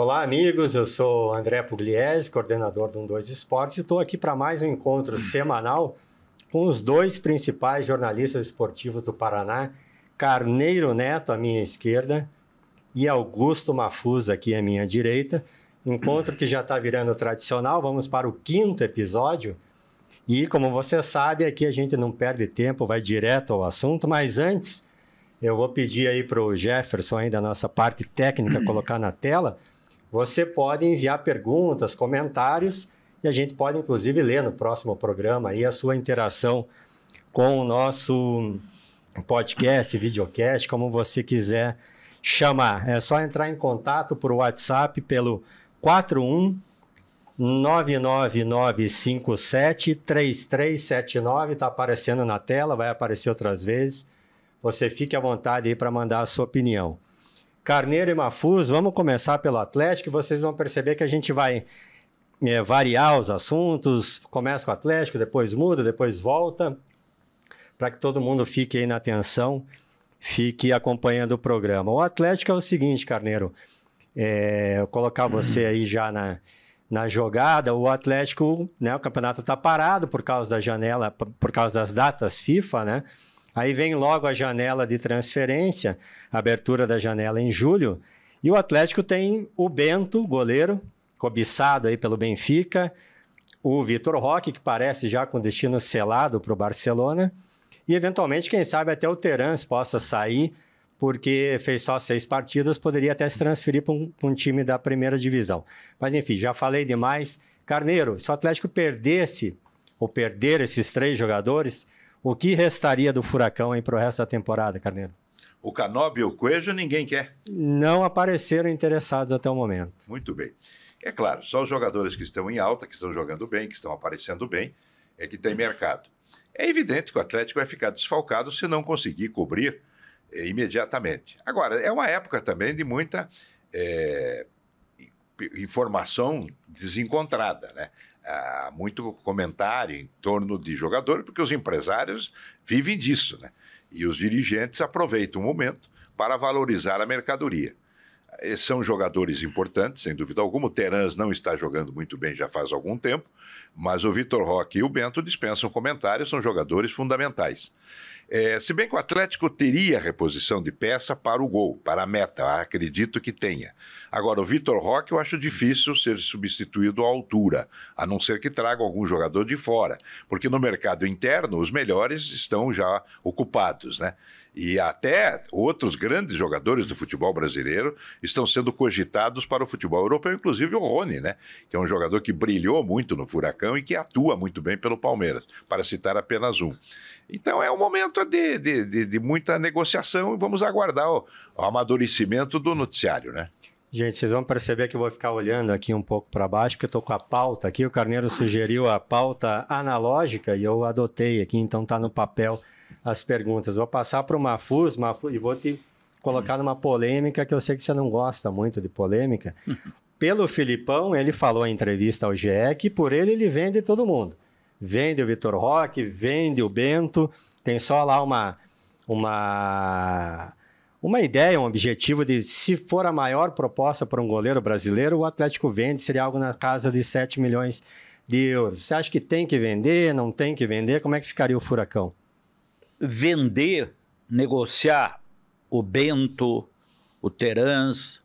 Olá, amigos. Eu sou André Pugliese, coordenador do 12 Esportes, e estou aqui para mais um encontro semanal com os dois principais jornalistas esportivos do Paraná, Carneiro Neto, à minha esquerda, e Augusto Mafuz, aqui à minha direita. Encontro que já está virando tradicional. Vamos para o 5º episódio. E, como você sabe, aqui a gente não perde tempo, vai direto ao assunto. Mas antes, eu vou pedir aí para o Jefferson, aí da nossa parte técnica, colocar na tela. Você pode enviar perguntas, comentários, e a gente pode, inclusive, ler no próximo programa aí a sua interação com o nosso podcast, videocast, como você quiser chamar. É só entrar em contato por WhatsApp pelo 41999573379, está aparecendo na tela, vai aparecer outras vezes. Você fique à vontade aí para mandar a sua opinião. Carneiro e Mafuz, vamos começar pelo Atlético, e vocês vão perceber que a gente vai variar os assuntos, começa com o Atlético, depois muda, depois volta, para que todo mundo fique aí na atenção, fique acompanhando o programa. O Atlético é o seguinte, Carneiro, eu colocar você aí já na jogada. O Atlético, né, o campeonato está parado por causa da janela, por causa das datas FIFA, né? Aí vem logo a janela de transferência, a abertura da janela em julho, e o Atlético tem o Bento, goleiro, cobiçado aí pelo Benfica, o Vitor Roque, que parece já com destino selado para o Barcelona, e eventualmente, quem sabe, até o Terans possa sair, porque fez só 6 partidas, poderia até se transferir para um time da primeira divisão. Mas enfim, já falei demais. Carneiro, se o Atlético perdesse, ou perder esses 3 jogadores, o que restaria do Furacão para o resto da temporada, Carneiro? O Canóbio e o Coelho ninguém quer. Não apareceram interessados até o momento. Muito bem. É claro, só os jogadores que estão em alta, que estão jogando bem, que estão aparecendo bem, é que tem mercado. É evidente que o Atlético vai ficar desfalcado se não conseguir cobrir imediatamente. Agora, é uma época também de muita informação desencontrada, né? Há muito comentário em torno de jogadores, porque os empresários vivem disso, né? E os dirigentes aproveitam o momento para valorizar a mercadoria. São jogadores importantes, sem dúvida alguma. O Terans não está jogando muito bem já faz algum tempo, mas o Vitor Roque e o Bento dispensam comentários, são jogadores fundamentais. Se bem que o Atlético teria reposição de peça para o gol, para a meta, acredito que tenha. Agora, o Vitor Roque eu acho difícil ser substituído à altura, a não ser que traga algum jogador de fora, porque no mercado interno os melhores estão já ocupados, né? E até outros grandes jogadores do futebol brasileiro estão sendo cogitados para o futebol europeu, inclusive o Rony, né? Que é um jogador que brilhou muito no Furacão e que atua muito bem pelo Palmeiras, para citar apenas um. Então é um momento de muita negociação e vamos aguardar o amadurecimento do noticiário, né? Gente, vocês vão perceber que eu vou ficar olhando aqui um pouco para baixo, porque eu estou com a pauta aqui. O Carneiro sugeriu a pauta analógica e eu adotei aqui, então está no papel as perguntas. Vou passar para o Mafuz, e vou te colocar numa polêmica, que eu sei que você não gosta muito de polêmica. Pelo Filipão, ele falou em entrevista ao GE que por ele vende todo mundo. Vende o Vitor Roque, vende o Bento, tem só lá uma ideia, um objetivo de, se for a maior proposta para um goleiro brasileiro, o Atlético vende, seria algo na casa de 7 milhões de euros. Você acha que tem que vender, não tem que vender? Como é que ficaria o Furacão? Vender, negociar o Bento, o Terans,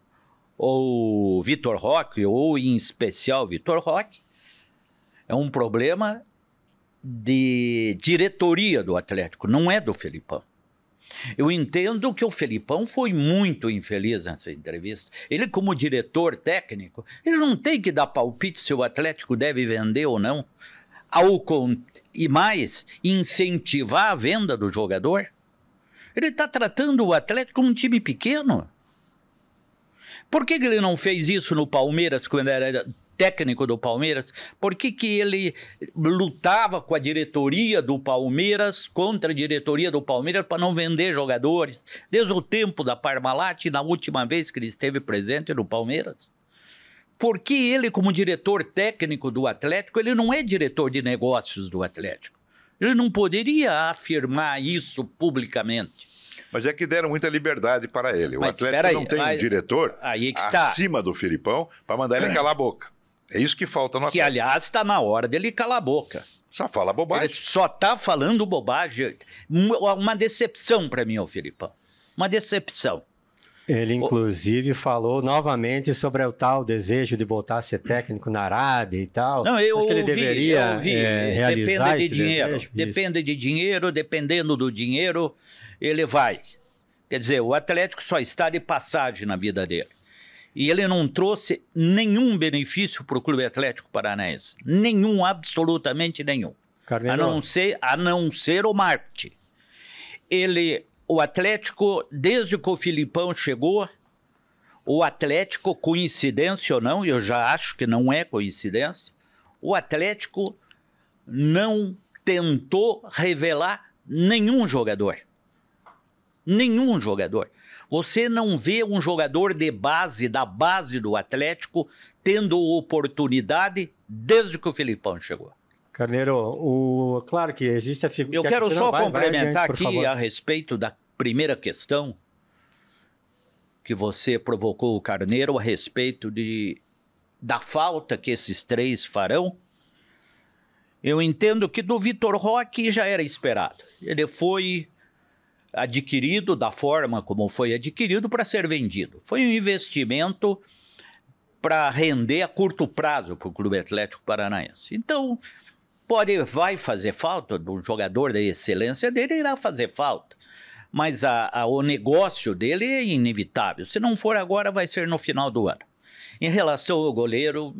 ou o Vitor Roque, ou em especial o Vitor Roque, é um problema de diretoria do Atlético, não é do Felipão. Eu entendo que o Felipão foi muito infeliz nessa entrevista. Ele, como diretor técnico, ele não tem que dar palpite se o Atlético deve vender ou não. E mais, incentivar a venda do jogador. Ele está tratando o Atlético como um time pequeno. Por que ele não fez isso no Palmeiras, quando era técnico do Palmeiras? Por que ele lutava com a diretoria do Palmeiras, contra a diretoria do Palmeiras, para não vender jogadores? Desde o tempo da Parmalat, na última vez que ele esteve presente no Palmeiras. Porque ele, como diretor técnico do Atlético, ele não é diretor de negócios do Atlético. Ele não poderia afirmar isso publicamente. Mas é que deram muita liberdade para ele. O Mas, Atlético não tem um diretor aí que está. acima do Filipão para mandar ele calar a boca. É isso que falta no Que, Atlético. aliás, está na hora dele calar a boca. Só fala bobagem. Ele só está falando bobagem. Uma decepção para mim, o Filipão. Uma decepção. Ele, inclusive, falou novamente sobre o tal desejo de voltar a ser técnico na Arábia e tal. Não, eu acho que ele ouvi, deveria realizar depende de esse dinheiro. desejo. Depende de dinheiro, dependendo do dinheiro, ele vai. Quer dizer, o Atlético só está de passagem na vida dele. E ele não trouxe nenhum benefício para o Clube Atlético Paranaense. Nenhum, absolutamente nenhum. Carneiro, A não ser o marketing. O Atlético, desde que o Filipão chegou, o Atlético, coincidência ou não, eu já acho que não é coincidência, o Atlético não tentou revelar nenhum jogador. Nenhum jogador. Você não vê um jogador de base, da base do Atlético, tendo oportunidade desde que o Filipão chegou. Carneiro, claro que existe a figura... Eu quero só complementar adiante, aqui a respeito da primeira questão que você provocou o Carneiro a respeito da falta que esses três farão. Eu entendo que do Vitor Roque já era esperado. Ele foi adquirido da forma como foi adquirido para ser vendido. Foi um investimento para render a curto prazo para o Clube Atlético Paranaense. Então, vai fazer falta do jogador da excelência dele, irá fazer falta. Mas o negócio dele é inevitável. Se não for agora, vai ser no final do ano. Em relação ao goleiro,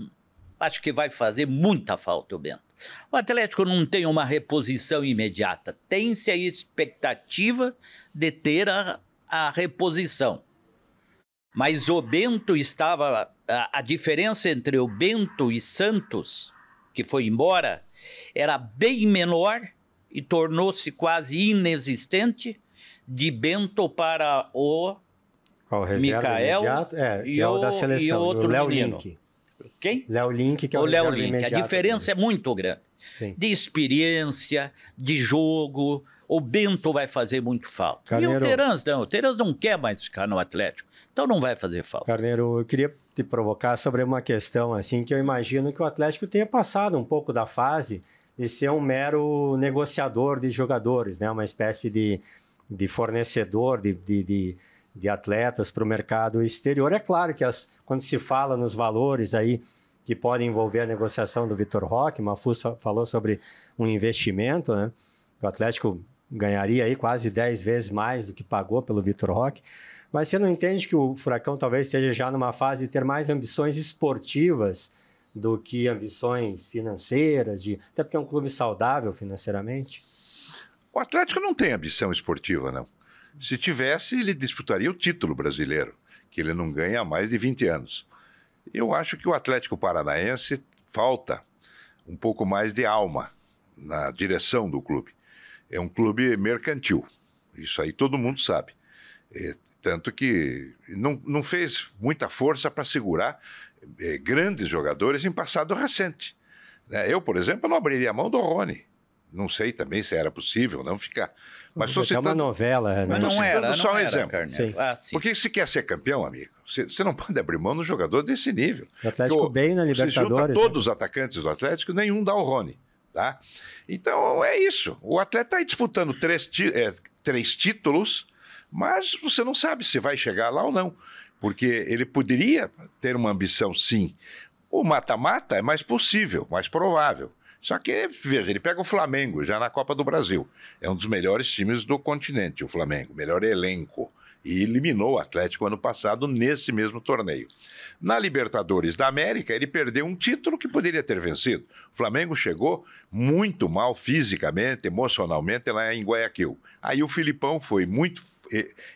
acho que vai fazer muita falta o Bento. O Atlético não tem uma reposição imediata. Tem-se a expectativa de ter a reposição. Mas o Bento estava... A diferença entre o Bento e Santos, que foi embora, era bem menor e tornou-se quase inexistente de Bento para o Micael que é o da seleção, o Léo Link. Quem? Léo Link, que é o Léo Link. A diferença é muito grande. Sim. De experiência, de jogo. O Bento vai fazer muito falta. Carneiro, e o Terans não quer mais ficar no Atlético. Então não vai fazer falta. Carneiro, eu queria te provocar sobre uma questão assim que eu imagino que o Atlético tenha passado um pouco da fase de ser um mero negociador de jogadores, né? Uma espécie de fornecedor de atletas para o mercado exterior. É claro que quando se fala nos valores aí que podem envolver a negociação do Vitor Roque, Mafuz falou sobre um investimento, né? O Atlético ganharia aí quase 10 vezes mais do que pagou pelo Vitor Roque. Mas você não entende que o Furacão talvez esteja já numa fase de ter mais ambições esportivas do que ambições financeiras, até porque é um clube saudável financeiramente? O Atlético não tem ambição esportiva, não. Se tivesse, ele disputaria o título brasileiro, que ele não ganha há mais de 20 anos. Eu acho que o Atlético Paranaense falta um pouco mais de alma na direção do clube. É um clube mercantil, isso aí todo mundo sabe. Tanto que não fez muita força para segurar grandes jogadores em passado recente. Eu, por exemplo, não abriria a mão do Rony. Não sei também se era possível não ficar. Mas estou citando uma novela, né? Mas não era, só um era, exemplo. Porque se quer ser campeão, amigo, você não pode abrir mão no jogador desse nível. O Atlético bem na Libertadores. Você junta todos os atacantes do Atlético, nenhum dá o Rony. Tá? Então é isso. O atleta está aí disputando três títulos, mas você não sabe se vai chegar lá ou não. Porque ele poderia ter uma ambição, sim. O mata-mata é mais possível, mais provável. Só que, veja, ele pega o Flamengo já na Copa do Brasil. É um dos melhores times do continente, o Flamengo, melhor elenco. E eliminou o Atlético ano passado nesse mesmo torneio. Na Libertadores da América, ele perdeu um título que poderia ter vencido. O Flamengo chegou muito mal fisicamente, emocionalmente, lá em Guayaquil. Aí o Filipão foi muito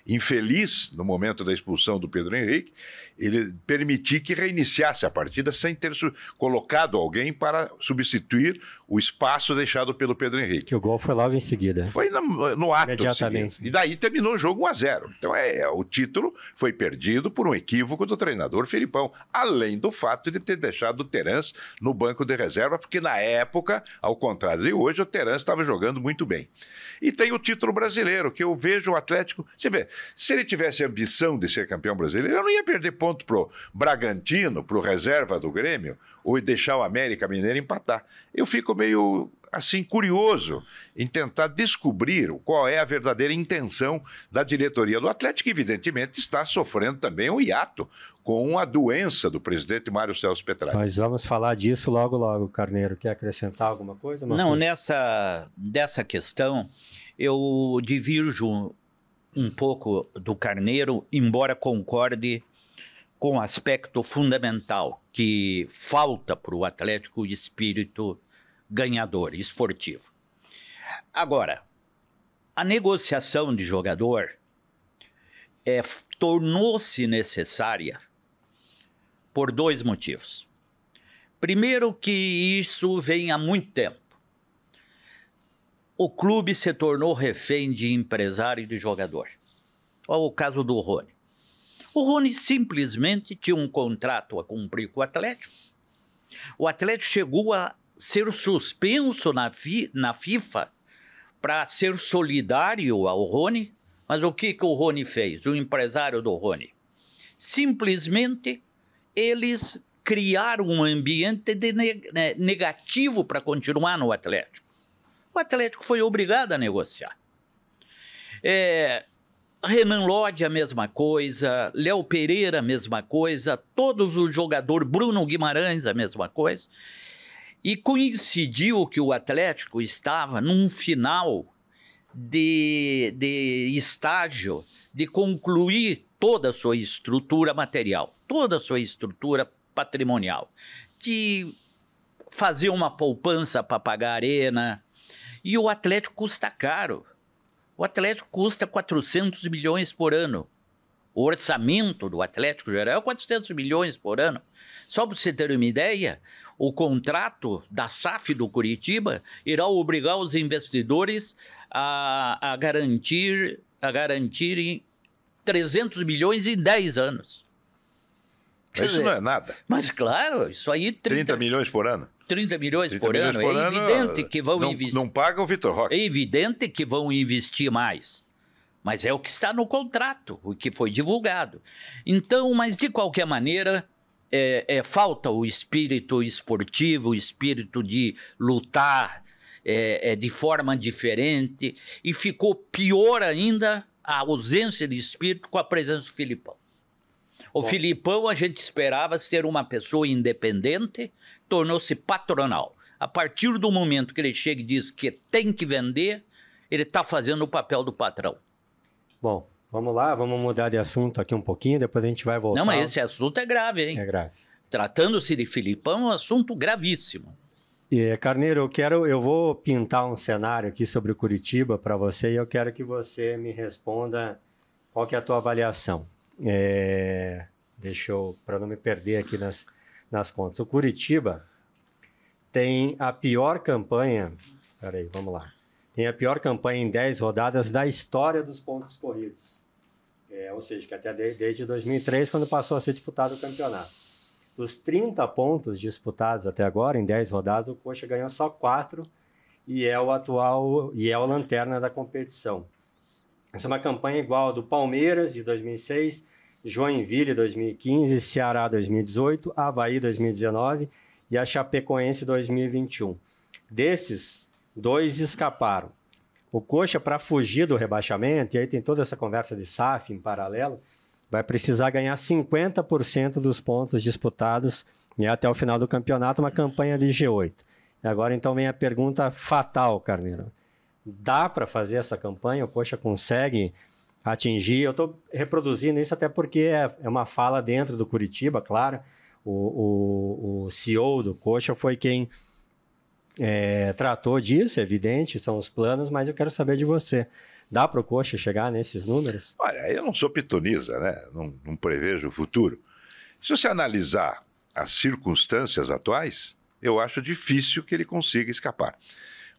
infeliz no momento da expulsão do Pedro Henrique, ele permitiu que reiniciasse a partida sem ter colocado alguém para substituir o espaço deixado pelo Pedro Henrique. Que o gol foi logo em seguida. Foi no ato Imediatamente. seguinte. E daí terminou o jogo 1-0. Então o título foi perdido por um equívoco do treinador Felipão, além do fato de ter deixado o Terence no banco de reserva, porque na época, ao contrário de hoje, o Terence estava jogando muito bem. E tem o título brasileiro, que eu vejo o Atlético... Você vê, se ele tivesse ambição de ser campeão brasileiro, eu não ia perder ponto pro Bragantino, pro reserva do Grêmio, ou deixar o América Mineiro empatar. Eu fico meio, assim, curioso em tentar descobrir qual é a verdadeira intenção da diretoria do Atlético, que evidentemente está sofrendo também um hiato com a doença do presidente Mário Celso Petralha. Nós vamos falar disso logo, logo, Carneiro. Quer acrescentar alguma coisa? Não, dessa questão, eu divirjo um pouco do Carneiro, embora concorde com o aspecto fundamental que falta para o Atlético o espírito ganhador, esportivo. Agora, a negociação de jogador tornou-se necessária por dois motivos. Primeiro, que isso vem há muito tempo. O clube se tornou refém de empresário e de jogador. Olha o caso do Rony. O Rony simplesmente tinha um contrato a cumprir com o Atlético. O Atlético chegou a ser suspenso na FIFA para ser solidário ao Rony. Mas o que o Rony fez, o empresário do Rony? Simplesmente eles criaram um ambiente negativo para continuar no Atlético. O Atlético foi obrigado a negociar. Renan Lodge, a mesma coisa, Léo Pereira, a mesma coisa, todos os jogadores, Bruno Guimarães, a mesma coisa. E coincidiu que o Atlético estava num final de estágio de concluir toda a sua estrutura material, toda a sua estrutura patrimonial, de fazer uma poupança para pagar a arena. E o Atlético custa caro. O Atlético custa 400 milhões por ano. O orçamento do Atlético geral é 400 milhões por ano. Só para você ter uma ideia, o contrato da SAF do Curitiba irá obrigar os investidores a garantirem 300 milhões em 10 anos. Mas isso não é nada. Mas claro, isso aí... 30 milhões por ano. 30 milhões por ano, é evidente que vão investir. Não paga o Vitor Roque. É evidente que vão investir mais. Mas é o que está no contrato, o que foi divulgado. Então, mas de qualquer maneira, falta o espírito esportivo, o espírito de lutar de forma diferente. E ficou pior ainda a ausência de espírito com a presença do Filipão. O Filipão, a gente esperava ser uma pessoa independente, tornou-se patronal. A partir do momento que ele chega e diz que tem que vender, ele está fazendo o papel do patrão. Bom, vamos lá, vamos mudar de assunto aqui um pouquinho, depois a gente vai voltar. Não, mas esse assunto é grave, hein? É grave. Tratando-se de Filipão, é um assunto gravíssimo. Carneiro, eu vou pintar um cenário aqui sobre o Curitiba para você e eu quero que você me responda qual que é a tua avaliação. Deixa eu, para não me perder aqui nas contas. O Curitiba tem a pior campanha... Peraí, vamos lá. Tem a pior campanha em 10 rodadas da história dos pontos corridos. Ou seja, que até desde 2003, quando passou a ser disputado o campeonato. Dos 30 pontos disputados até agora, em 10 rodadas, o Coxa ganhou só 4 e é o lanterna da competição. Essa é uma campanha igual a do Palmeiras, de 2006, Joinville, 2015, Ceará, 2018, Avaí, 2019 e a Chapecoense, 2021. Desses, 2 escaparam. O Coxa, para fugir do rebaixamento, e aí tem toda essa conversa de SAF em paralelo, vai precisar ganhar 50% dos pontos disputados até o final do campeonato, uma campanha de G8. E agora, então, vem a pergunta fatal, Carneiro. Dá para fazer essa campanha? O Coxa consegue atingir? Eu estou reproduzindo isso até porque é uma fala dentro do Curitiba, claro. O CEO do Coxa foi quem tratou disso, é evidente, são os planos, mas eu quero saber de você. Dá para o Coxa chegar nesses números? Olha, eu não sou pitonisa, né? Não prevejo o futuro. Se você analisar as circunstâncias atuais, eu acho difícil que ele consiga escapar,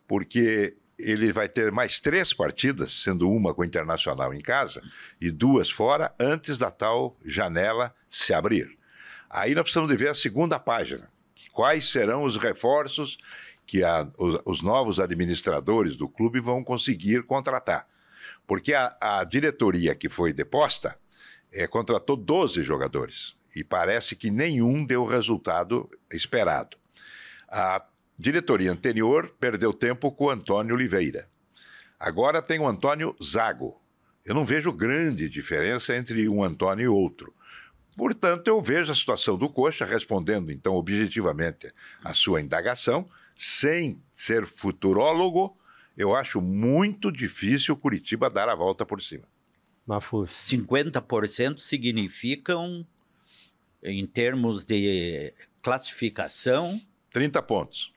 porque ele vai ter mais 3 partidas, sendo uma com o Internacional em casa e 2 fora, antes da tal janela se abrir. Aí nós precisamos de ver a segunda página. Quais serão os reforços que os novos administradores do clube vão conseguir contratar? Porque a diretoria que foi deposta contratou 12 jogadores e parece que nenhum deu o resultado esperado. A diretoria anterior perdeu tempo com o Antônio Oliveira. Agora tem o Antônio Zago. Eu não vejo grande diferença entre um Antônio e outro. Portanto, eu vejo a situação do Coxa, respondendo então objetivamente a sua indagação, sem ser futurólogo, eu acho muito difícil o Curitiba dar a volta por cima. Mafuz. 50% significam, em termos de classificação... 30 pontos.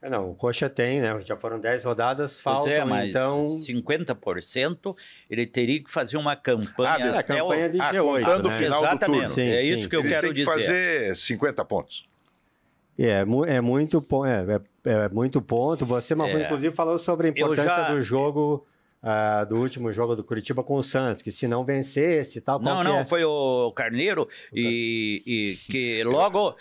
Não, o Coxa tem, né? Já foram 10 rodadas, faltam, mas então... 50% ele teria que fazer uma campanha... a campanha de G8, contando o né? final do turno. Exatamente, é isso que eu quero dizer. Ele tem que fazer 50 pontos. É muito ponto. Você, Mafuz, inclusive, falou sobre a importância do jogo... do último jogo do Curitiba com o Santos, que se não vencesse e tal... Não, foi o Carneiro e que logo...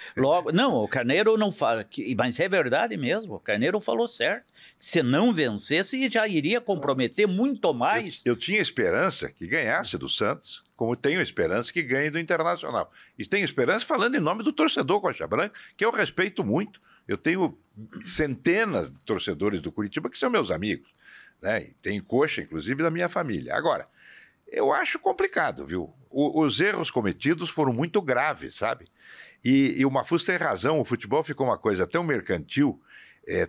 Não, o Carneiro não fala... Mas é verdade mesmo, o Carneiro falou certo. Se não vencesse, já iria comprometer muito mais. Eu tinha esperança que ganhasse do Santos, como tenho esperança que ganhe do Internacional. E tenho esperança falando em nome do torcedor Coxa Branca, que eu respeito muito. Eu tenho centenas de torcedores do Curitiba que são meus amigos. Né? Tem Coxa, inclusive, da minha família. Agora, eu acho complicado, viu? Os erros cometidos foram muito graves, sabe? E o Mafuz tem razão, o futebol ficou uma coisa tão mercantil,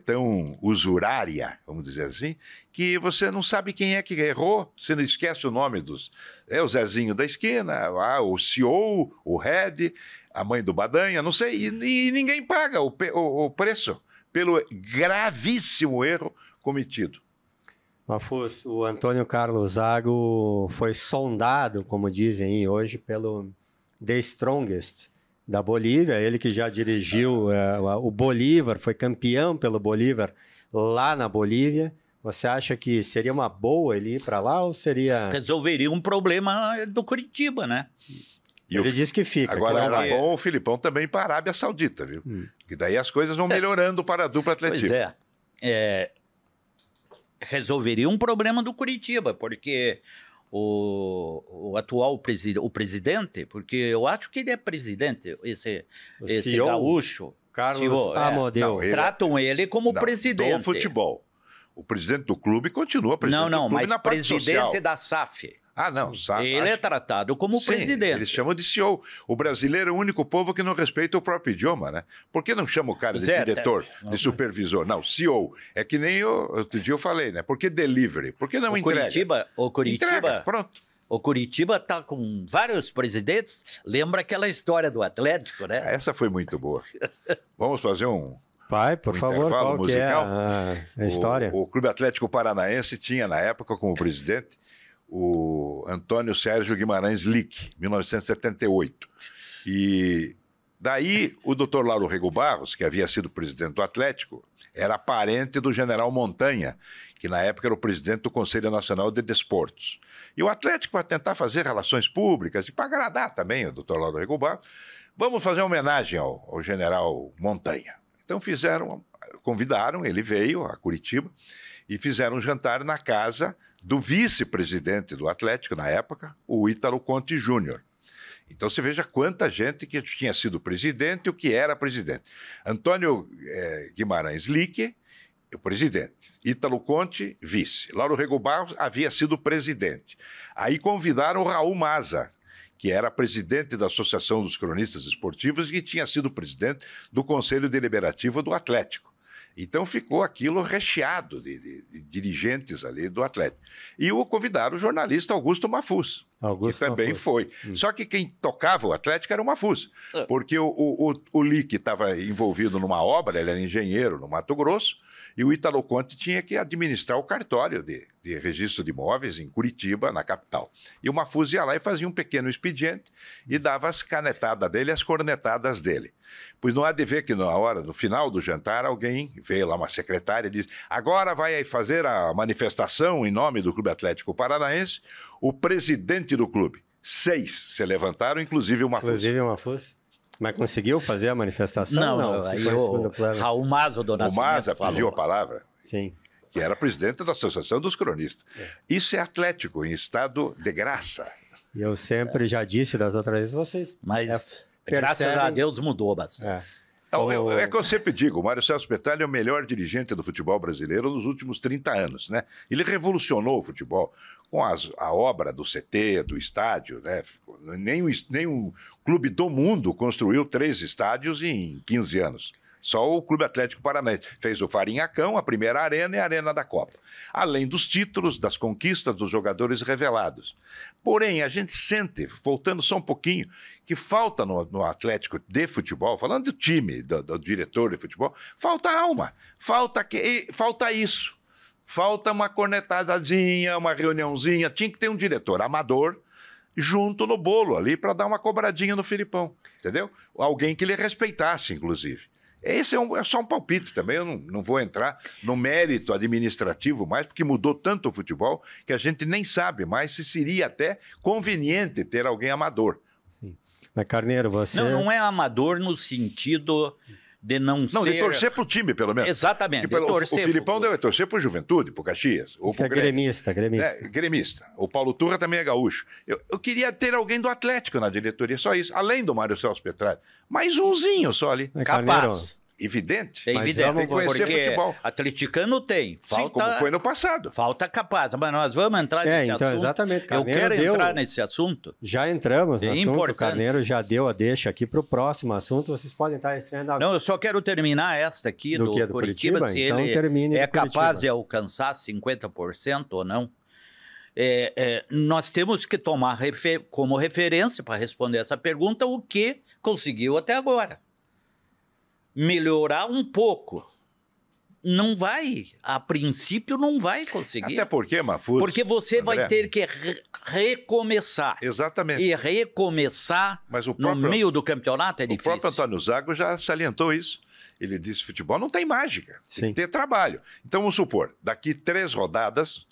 tão usurária, vamos dizer assim, que você não sabe quem é que errou, você não esquece o nome dos... o Zezinho da esquina, o CEO, o Red, a mãe do Badanha, não sei, e ninguém paga o preço pelo gravíssimo erro cometido. Mafuz, o Antônio Carlos Zago foi sondado, como dizem hoje, pelo The Strongest da Bolívia, ele que já dirigiu o Bolívar, foi campeão pelo Bolívar lá na Bolívia. Você acha que seria uma boa ele ir para lá ou seria... Resolveria um problema do Curitiba, né? Ele disse que fica. Agora era bom o Filipão também ir para a Arábia Saudita, viu? Que daí as coisas vão melhorando para a dupla atletismo. Pois resolveria um problema do Curitiba, porque o atual presidente, porque eu acho que ele é presidente, esse CEO, gaúcho, Carlos Amodeu. Tratam ele como presidente. Do futebol. O presidente do clube continua presidente do clube mas na parte presidente social. da SAF. Não, sabe? Ele é tratado como presidente. Eles chamam de CEO. O brasileiro é o único povo que não respeita o próprio idioma, né? Por que não chama o cara de diretor, de supervisor? Não, CEO. É que nem outro dia eu falei, né? Por que delivery? Por que não entrega? O Curitiba, entrega, pronto. O Curitiba está com vários presidentes. Lembra aquela história do Atlético, né? Essa foi muito boa. Vamos fazer por favor, qual musical? Que é a história? O Clube Atlético Paranaense tinha, na época, como presidente, o Antônio Sérgio Guimarães Lick, 1978. E daí o doutor Lauro Rego Barros, que havia sido presidente do Atlético, era parente do general Montanha, que na época era o presidente do Conselho Nacional de Desportos. E o Atlético, para tentar fazer relações públicas e para agradar também o doutor Lauro Rego Barros, vamos fazer uma homenagem ao general Montanha. Então convidaram, ele veio a Curitiba e fizeram um jantar na casa do vice-presidente do Atlético, na época, o Ítalo Conte Júnior. Então você veja quanta gente que tinha sido presidente e o que era presidente. Antônio Guimarães Lick, o presidente. Ítalo Conte, vice. Lauro Rego Barros havia sido presidente. Aí convidaram o Raul Maza, que era presidente da Associação dos Cronistas Esportivos e que tinha sido presidente do Conselho Deliberativo do Atlético. Então ficou aquilo recheado de dirigentes ali do Atlético. E convidaram o jornalista Augusto Mafuz, que também foi. Só que quem tocava o Atlético era o Mafuz, porque o Lick estava envolvido numa obra, ele era engenheiro no Mato Grosso, e o Ítalo Conte tinha que administrar o cartório de de registro de imóveis em Curitiba, na capital. E o Mafuz ia lá e fazia um pequeno expediente e dava as canetadas dele, as cornetadas dele. Pois não há de ver que no final do jantar, alguém veio lá, uma secretária, e disse: agora vai fazer a manifestação em nome do Clube Atlético Paranaense o presidente do clube. 6 se levantaram, inclusive o Mafuz. Inclusive o Mafuz. Mas conseguiu fazer a manifestação? Não, aí Foi em segundo o plano. Raul Maza do O Nascimento Maza falou. pediu a palavra, Sim. que era presidente da Associação dos Cronistas. Isso é Atlético em estado de graça. E eu sempre já disse das outras vezes, vocês... Mas, percebem- graças a Deus, mudou bastante. É. Não, é que eu sempre digo, o Mário Celso Petralha é o melhor dirigente do futebol brasileiro nos últimos 30 anos, né? Ele revolucionou o futebol com a obra do CT, do estádio, né? Nenhum clube do mundo construiu 3 estádios em 15 anos. Só o Clube Atlético Paranaense fez o Farinhacão, a primeira arena e a arena da Copa. Além dos títulos, das conquistas dos jogadores revelados. Porém, a gente sente, voltando só um pouquinho, que falta no Atlético de futebol, falando do time, do diretor de futebol, falta alma, falta isso. Falta uma cornetadazinha, uma reuniãozinha. Tinha que ter um diretor amador junto no bolo ali para dar uma cobradinha no Filipão, entendeu? Alguém que ele respeitasse, inclusive. Esse é só um palpite também, eu não vou entrar no mérito administrativo mais, porque mudou tanto o futebol que a gente nem sabe mais se seria até conveniente ter alguém amador. Mas, Carneiro, você... Não é amador no sentido de não ser... Não, de torcer pro time, pelo menos. Exatamente, Porque de torcer o Filipão pro- deve torcer pro Juventude, pro Caxias. Ou Isso que é pro Grêmio. gremista. Gremista. O Paulo Turra também é gaúcho. Eu queria ter alguém do Atlético na diretoria, só isso. Além do Mário Celso Petralha. Mais umzinho só ali. Mas, Capaz. Evidente. É Mas evidente, vamos- Tem que conhecer porque futebol. atleticano tem. Sim, como foi no passado. Falta capaz. Mas nós vamos entrar nesse então, assunto. exatamente. Eu Carneiro quero deu- entrar nesse assunto. Já entramos no É assunto, importante. o Carneiro já deu a deixa aqui para o próximo assunto, vocês podem estar estreando agora. Não, eu só quero terminar esta aqui Do do, quê? Do Curitiba, Curitiba? se Então ele termine é do Curitiba. capaz de alcançar 50% ou não. Nós temos que tomar como referência para responder essa pergunta o que conseguiu até agora. Melhorar um pouco. Não vai, a princípio não vai conseguir. Até porque, Mafuz... Porque você vai André, ter que recomeçar. Exatamente. E recomeçar Mas o no próprio- meio do campeonato é O difícil. próprio Antônio Zago já salientou isso. Ele disse: futebol não tem mágica, tem Sim. que ter trabalho. Então vamos supor, daqui 3 rodadas,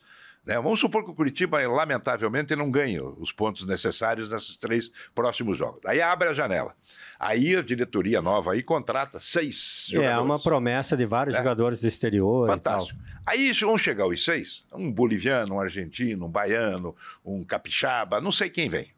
né, vamos supor que o Curitiba, lamentavelmente, não ganhe os pontos necessários nesses 3 próximos jogos. Aí abre a janela. Aí a diretoria nova aí contrata 6 jogadores. É uma promessa de vários É. jogadores do exterior Fantástico. Aí vão chegar os 6, um boliviano, um argentino, um baiano, um capixaba, não sei quem vem.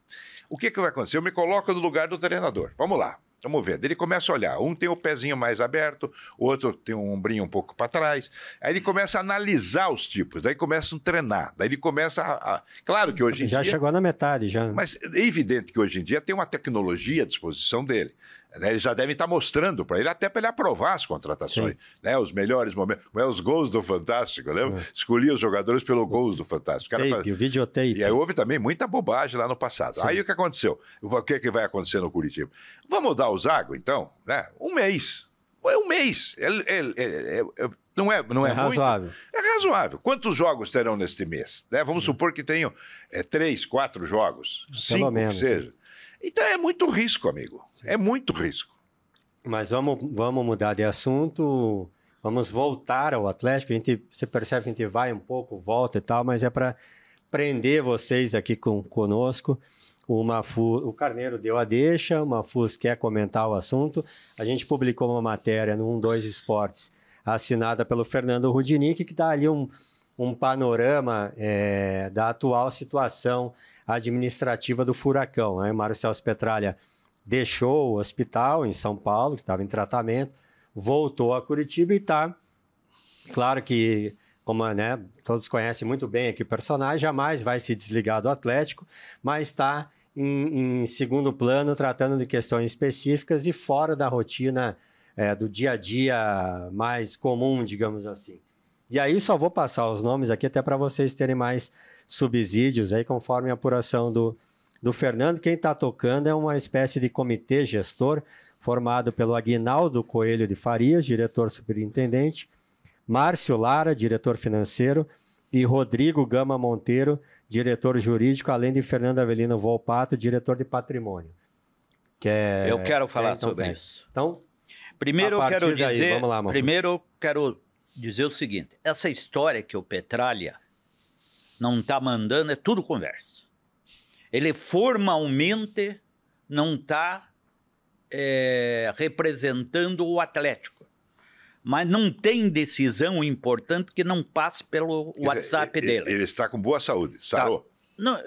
O que vai acontecer? Eu me coloco no lugar do treinador. Vamos lá. Vamos ver. Daí ele começa a olhar. Um tem o pezinho mais aberto, o outro tem um ombrinho um pouco para trás. Aí ele começa a analisar os tipos. Daí começa a treinar. Daí ele começa a... Claro que hoje em Já dia... chegou na metade, já. Mas é evidente que hoje em dia tem uma tecnologia à disposição dele. Né? Eles já devem estar mostrando para ele, até para ele aprovar as contratações. Né? Os melhores momentos. Os gols do Fantástico, lembra? Escolhia os jogadores pelo gols do Fantástico. O cara Tape, o videotape. E aí houve também muita bobagem lá no passado. Sim. Aí o que aconteceu? O que vai acontecer no Curitiba? Vamos dar o Zago, então? Né? Um mês. É um mês. Não é É muito? razoável. É razoável. Quantos jogos terão neste mês? Né? Vamos supor que tenham 3, 4 jogos. 5 menos, que seja. Então é muito risco, amigo. É muito risco. Mas vamos mudar de assunto, vamos voltar ao Atlético. Você percebe que a gente vai um pouco, volta e tal, mas é para prender vocês aqui conosco. O Carneiro deu a deixa, o Mafuz quer comentar o assunto. A gente publicou uma matéria no 12 Esportes, assinada pelo Fernando Rudinick, que dá ali um panorama da atual situação administrativa do Furacão. Né? O Mário Celso Petralha deixou o hospital em São Paulo, que estava em tratamento, voltou a Curitiba e está... Claro que, como todos conhecem muito bem aqui o personagem, jamais vai se desligar do Atlético, mas está em segundo plano, tratando de questões específicas e fora da rotina do dia a dia mais comum, digamos assim. E aí só vou passar os nomes aqui até para vocês terem mais subsídios aí, conforme a apuração do Fernando. Quem está tocando é uma espécie de comitê gestor formado pelo Aguinaldo Coelho de Farias, diretor superintendente, Márcio Lara, diretor financeiro, e Rodrigo Gama Monteiro, diretor jurídico, além de Fernando Avelino Volpato, diretor de patrimônio. Eu quero falar sobre isso. Então, primeiro eu quero dizer, vamos lá, primeiro eu quero dizer o seguinte, essa história que o Petralha não está mandando é tudo conversa. Ele formalmente não está representando o Atlético, mas não tem decisão importante que não passe pelo WhatsApp dele. Ele está com boa saúde, sarou. Tá.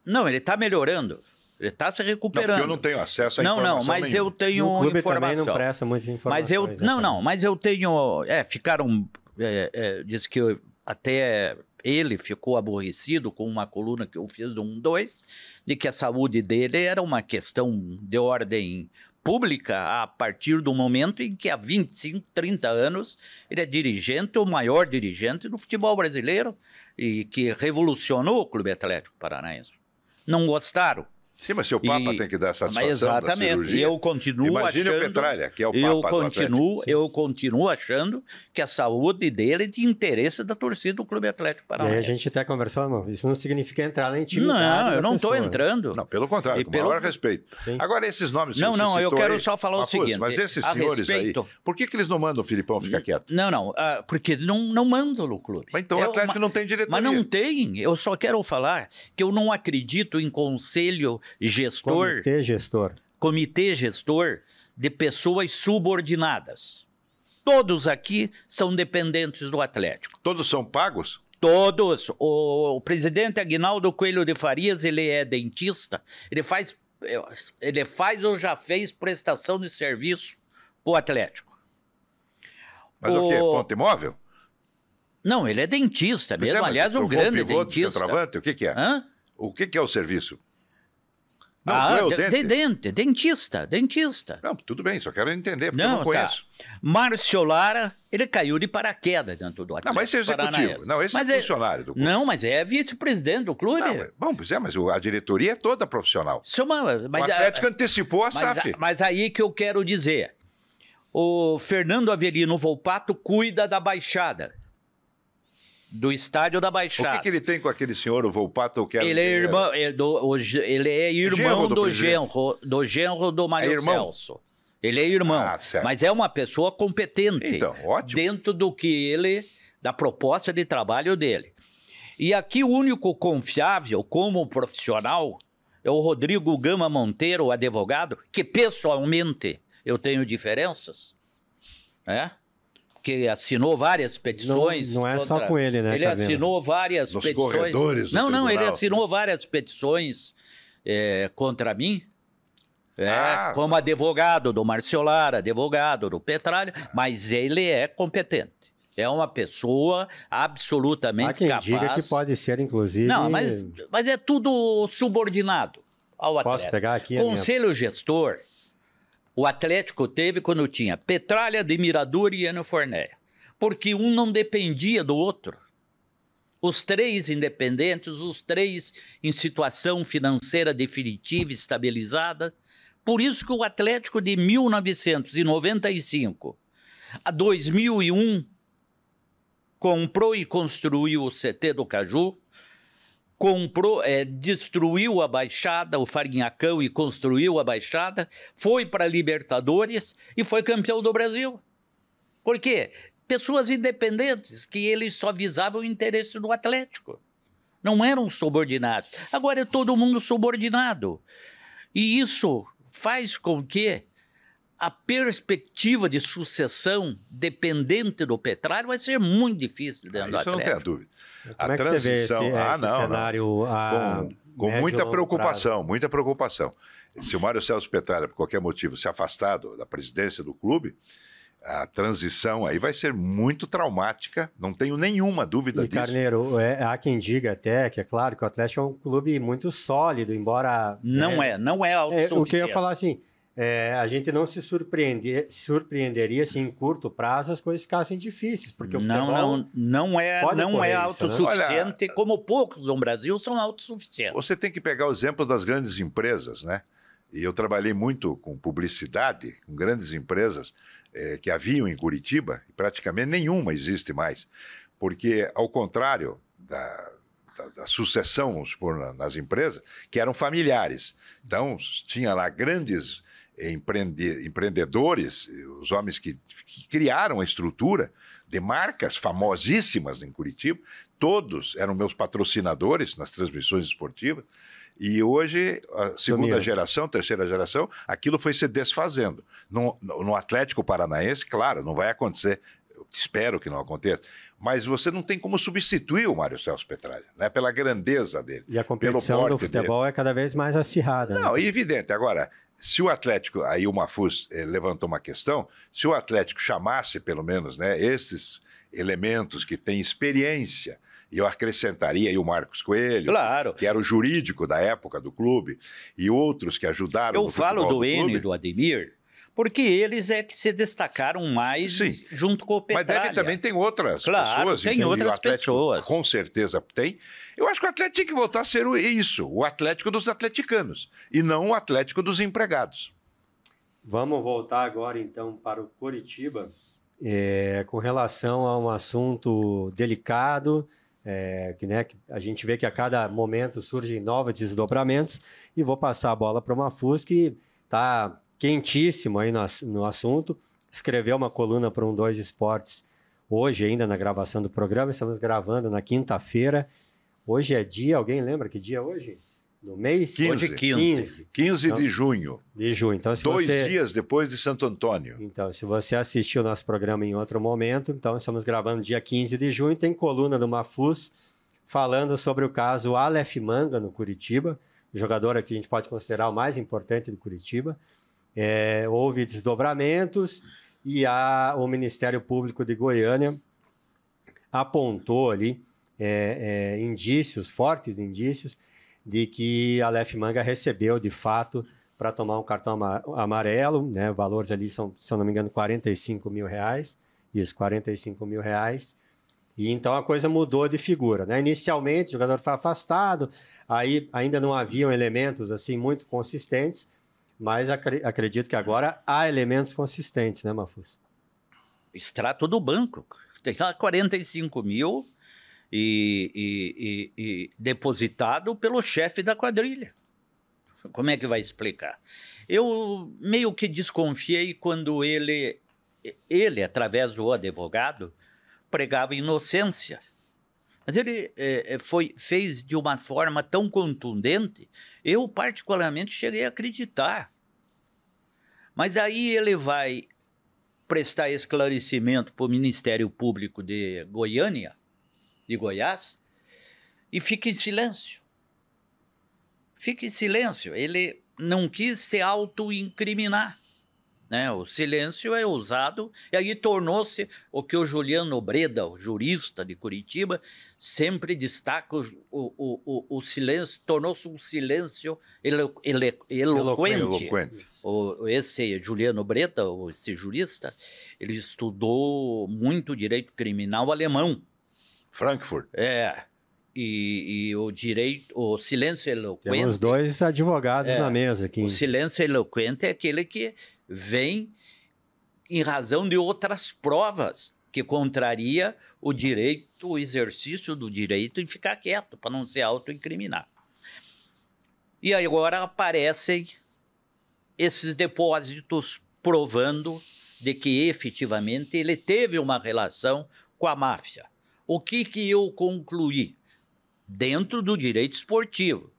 Não, ele está melhorando. Ele está se recuperando. Não, porque eu não tenho acesso a informação Não, mas nenhuma. eu tenho o clube informação. também não presta muitas informações. Mas eu tenho... diz que até ele ficou aborrecido com uma coluna que eu fiz do 1-2, de que a saúde dele era uma questão de ordem pública a partir do momento em que há 25, 30 anos ele é dirigente, o maior dirigente do futebol brasileiro e que revolucionou o Clube Atlético Paranaense. Não gostaram. Sim, mas se o Papa tem que dar satisfação exatamente. da cirurgia... E eu continuo Imagine achando... o Petralha, que é o Papa do Atlético. Eu continuo achando que a saúde dele é de interesse da torcida do Clube Atlético Paranaense. E aí a gente até conversou, irmão, isso não significa entrar na intimidade. Não, eu não estou entrando. Não, pelo contrário, com o maior respeito. Sim. Agora, esses nomes que Não, eu quero só falar o seguinte. Mas esses senhores aí, por que eles não mandam o Filipão ficar quieto? Não, porque não mandam no clube. Mas então o Atlético não tem diretoria. Mas não tem. Eu só quero falar que eu não acredito em conselho gestor. Comitê gestor de pessoas subordinadas. Todos aqui são dependentes do Atlético. Todos são pagos? Todos. O presidente Aguinaldo Coelho de Farias, ele é dentista. Ele faz ou já fez prestação de serviço para o Atlético. Mas o quê? Ponto imóvel? Não, ele é dentista mesmo. Aliás, um grande dentista. Centroavante? O que é? Hã? O que é o serviço? Não, dentista. Não, tudo bem, só quero entender, porque eu não conheço. Tá. Márcio Lara, ele caiu de paraquedas dentro do Atlético. Não, mas esse é executivo. Paranaense. Não, esse é funcionário do clube. Não, mas é vice-presidente do clube. Não, pois é, mas a diretoria é toda profissional. O Atlético antecipou a SAF. Mas aí que eu quero dizer. O Fernando Avelino Volpato cuida da Baixada. Do estádio da Baixada. O que ele tem com aquele senhor, o Volpato? Ele é irmão do genro do Mário Celso. Ele é irmão, mas é uma pessoa competente. Então, ótimo. Dentro da proposta de trabalho dele. E aqui o único confiável como profissional é o Rodrigo Gama Monteiro, o advogado, que pessoalmente eu tenho diferenças, né? Que assinou várias petições. Não é só com ele, né? Ele assinou várias petições. Corredores do tribunal. Ele assinou várias petições contra mim, como advogado do Márcio Lara, advogado do Petralha, mas ele é competente. É uma pessoa absolutamente capaz. Há quem diga que pode ser, inclusive... Não, mas é tudo subordinado ao Atlético. Posso pegar aqui? Conselho gestor... O Atlético teve quando tinha Petralha, Demirador e Enio Fornéia. Porque um não dependia do outro. Os três independentes, os três em situação financeira definitiva, estabilizada. Por isso que o Atlético de 1995 a 2001 comprou e construiu o CT do Caju, destruiu a Baixada, o Farinhacão, e construiu a Baixada, foi para a Libertadores e foi campeão do Brasil. Por quê? Pessoas independentes, que eles só visavam o interesse do Atlético. Não eram subordinados. Agora é todo mundo subordinado. E isso faz com que a perspectiva de sucessão dependente do Petralha vai ser muito difícil dentro do Atlético. Isso não tem dúvida. Como é que você vê esse cenário com muita preocupação, muita preocupação. Se o Mário Celso Petralha, por qualquer motivo, se afastar da presidência do clube, a transição aí vai ser muito traumática, não tenho nenhuma dúvida disso. Carneiro, há quem diga até que é claro que o Atlético é um clube muito sólido, embora... Não é autossuficiente. O que eu ia falar assim... a gente não se surpreenderia se em curto prazo as coisas ficassem difíceis, porque o futebol não é autossuficiente, né? Como poucos no Brasil são autossuficientes. Você tem que pegar o exemplo das grandes empresas, né? E eu trabalhei muito com publicidade, com grandes empresas que haviam em Curitiba, e praticamente nenhuma existe mais. Porque, ao contrário da sucessão, vamos supor, nas empresas, que eram familiares. Então, tinha lá grandes empreendedores, os homens que criaram a estrutura de marcas famosíssimas em Curitiba, todos eram meus patrocinadores nas transmissões esportivas, e hoje, a segunda geração, terceira geração, aquilo foi se desfazendo. No Atlético Paranaense, claro, não vai acontecer, eu espero que não aconteça, mas você não tem como substituir o Mário Celso Petralha, né? Pela grandeza dele. E a competição do futebol é cada vez mais acirrada. Não, né? é evidente. Agora, se o Atlético, aí o Mafuz levantou uma questão, se o Atlético chamasse, pelo menos, né, esses elementos que têm experiência, e eu acrescentaria aí o Marcos Coelho, claro, que era o jurídico da época do clube, e outros que ajudaram no futebol do clube. Eu falo do Enio e do Ademir, porque eles é que se destacaram mais junto com o Petralha. Mas também tem outras pessoas. Tem outras pessoas. Com certeza tem. Eu acho que o Atlético tinha que voltar a ser isso, o Atlético dos atleticanos, e não o Atlético dos empregados. Vamos voltar agora, então, para o Coritiba, com relação a um assunto delicado, que a gente vê que a cada momento surgem novos desdobramentos, e vou passar a bola para o Mafuz, que está quentíssimo aí no assunto, escreveu uma coluna para 2 Esportes hoje ainda na gravação do programa, estamos gravando na quinta-feira, hoje é dia, alguém lembra que dia é hoje? Do mês? 15. Hoje 15 então, de junho. De junho. Então, se 2 dias depois de Santo Antônio. Então, se você assistiu o nosso programa em outro momento, então estamos gravando dia 15 de junho, tem coluna do Mafuz falando sobre o caso Aleph Manga no Curitiba, jogador aqui a gente pode considerar o mais importante do Curitiba. Houve desdobramentos e o Ministério Público de Goiânia apontou ali indícios, fortes indícios, de que Aleph Manga recebeu, de fato, para tomar um cartão amarelo, né? Valores ali são, se eu não me engano, R$45 mil. Isso, R$45 mil. E então a coisa mudou de figura, né? Inicialmente, o jogador foi afastado, aí ainda não haviam elementos assim muito consistentes, mas acredito que agora há elementos consistentes, né, Mafuz? Extrato do banco. Tem lá 45 mil e depositado pelo chefe da quadrilha. Como é que vai explicar? Eu meio que desconfiei quando ele através do advogado, pregava inocência. Mas ele fez de uma forma tão contundente, eu particularmente cheguei a acreditar. Mas aí ele vai prestar esclarecimento para o Ministério Público de Goiânia, de Goiás, e fica em silêncio. Fica em silêncio. Ele não quis se auto-incriminar. Né? O silêncio é usado, e aí tornou-se o que o Juliano Breda, o jurista de Curitiba, sempre destaca, o silêncio, tornou-se um silêncio eloquente. Esse Juliano Breda, esse jurista, ele estudou muito direito criminal alemão. Frankfurt. E o silêncio eloquente... Temos 2 advogados na mesa aqui. O silêncio eloquente é aquele que vem em razão de outras provas que contraria o direito, o exercício do direito em ficar quieto, para não se autoincriminar. E agora aparecem esses depósitos provando de que efetivamente ele teve uma relação com a máfia. O que eu concluí? Dentro do direito esportivo,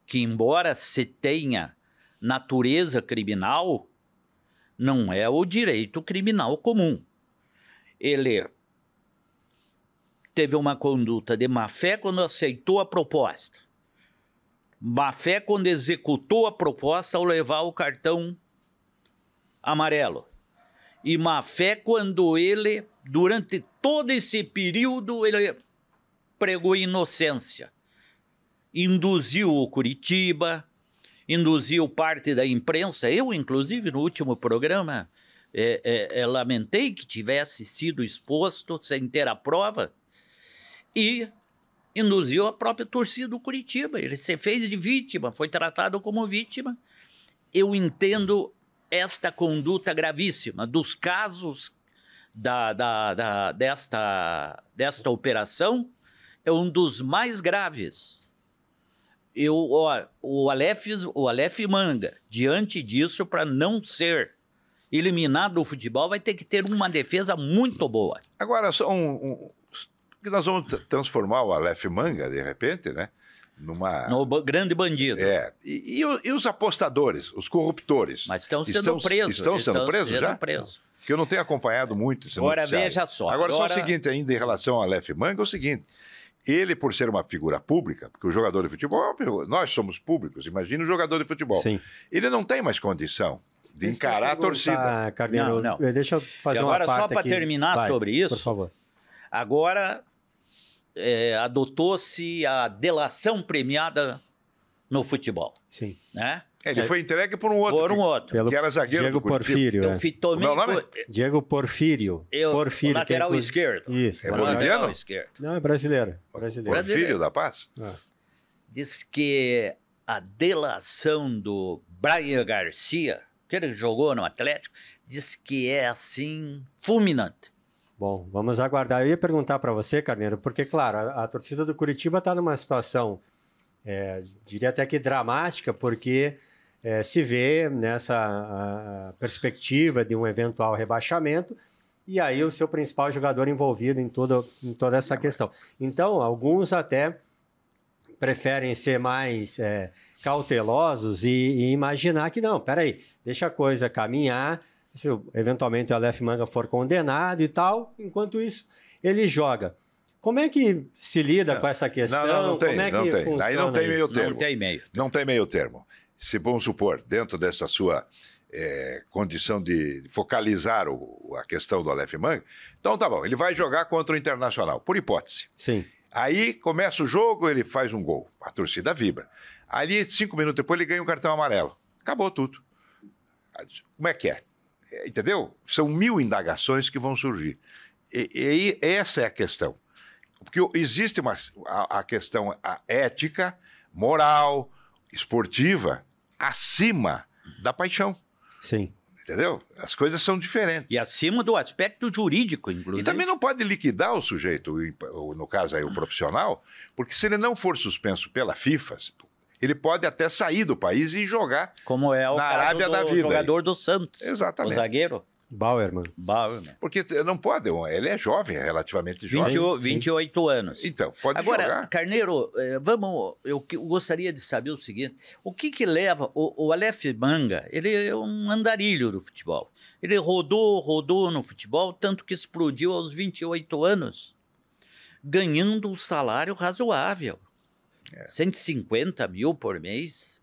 que embora se tenha natureza criminal, não é o direito criminal comum. Ele teve uma conduta de má-fé quando aceitou a proposta, má-fé quando executou a proposta ao levar o cartão amarelo, e má-fé quando ele, durante todo esse período, ele pregou inocência, induziu o Curitiba, induziu parte da imprensa. Eu, inclusive, no último programa, lamentei que tivesse sido exposto sem ter a prova, e induziu a própria torcida do Curitiba. Ele se fez de vítima, foi tratado como vítima. Eu entendo esta conduta gravíssima dos casos desta operação é um dos mais graves. O Aleph Manga, diante disso, para não ser eliminado do futebol, vai ter que ter uma defesa muito boa. Agora, nós vamos transformar o Aleph Manga, de repente, né? No grande bandido. E os apostadores, os corruptores? Mas estão sendo presos. Estão sendo presos já? Que eu não tenho acompanhado muito esse Agora noticiário. veja só. Agora, só o seguinte ainda em relação ao Aleph Manga, é o seguinte. Ele, por ser uma figura pública, porque o jogador de futebol, nós somos públicos, imagina o jogador de futebol. Sim. Ele não tem mais condição de encarar a torcida. Carneiro, não. Deixa eu fazer uma parte agora, só para terminar sobre isso, por favor. Agora, adotou-se a delação premiada no futebol. Sim. Né? Ele foi entregue por um outro. Que era zagueiro Diego do Curitiba. Porfírio. O meu nome? Diego Porfírio. O lateral esquerdo. Isso. É boliviano? Esquerdo. Não, é brasileiro. Porfírio da Paz? Diz que a delação do Brian Garcia, que ele jogou no Atlético, diz que é assim fulminante. Bom, vamos aguardar. Eu ia perguntar para você, Carneiro, porque, claro, a torcida do Curitiba está numa situação, diria até que dramática, porque se vê nessa perspectiva de um eventual rebaixamento e aí o seu principal jogador envolvido em toda essa questão. Então, alguns até preferem ser mais cautelosos e imaginar que não, peraí, deixa a coisa caminhar, se eventualmente o Aleph Manga for condenado e tal, enquanto isso ele joga. Como é que se lida com essa questão? Não tem, Como é que não tem. Aí não tem meio termo. Não tem meio termo. Se vamos supor, dentro dessa sua condição de focalizar a questão do Aleph Manga, então tá bom, ele vai jogar contra o Internacional, por hipótese. Sim. Aí começa o jogo, ele faz um gol, a torcida vibra. Ali, 5 minutos depois, ele ganha um cartão amarelo. Acabou tudo. Como é que é? Entendeu? São 1000 indagações que vão surgir. E essa é a questão. Porque existe a questão ética, moral, esportiva, acima da paixão. Sim. Entendeu? As coisas são diferentes. E acima do aspecto jurídico, inclusive. E também não pode liquidar o sujeito, no caso aí o profissional, porque se ele não for suspenso pela FIFA, ele pode até sair do país e jogar como é o na caso Arábia da vida. Jogador do Santos. Exatamente. O zagueiro. Bauerman. Porque não pode, ele é jovem, é relativamente jovem. 28 anos. Então, pode Agora, jogar. Carneiro, eu gostaria de saber o seguinte, o que leva, o Aleph Manga, ele é um andarilho do futebol. Ele rodou no futebol, tanto que explodiu aos 28 anos, ganhando um salário razoável. 150 mil por mês.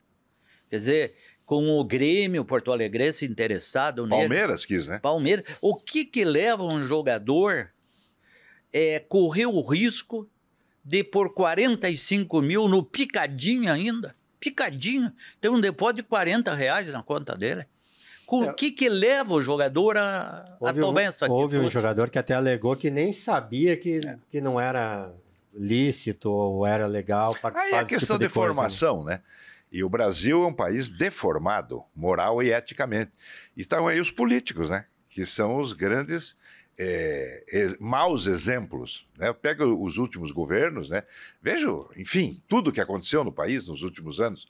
Quer dizer, com o Grêmio Porto Alegrense interessado nele. Palmeiras quis, né? Palmeiras. O que leva um jogador correr o risco de pôr 45 mil no picadinho ainda? Picadinho. Tem um depósito de 40 reais na conta dele. O que leva o jogador a tomar essa atitude? Houve um jogador que até alegou que nem sabia que não era lícito ou era legal participar Aí é a questão tipo de formação, né? E o Brasil é um país deformado, moral e eticamente. E estão aí os políticos, né? Que são os grandes maus exemplos. Né? Pega os últimos governos, né? Vejo, enfim, tudo que aconteceu no país nos últimos anos.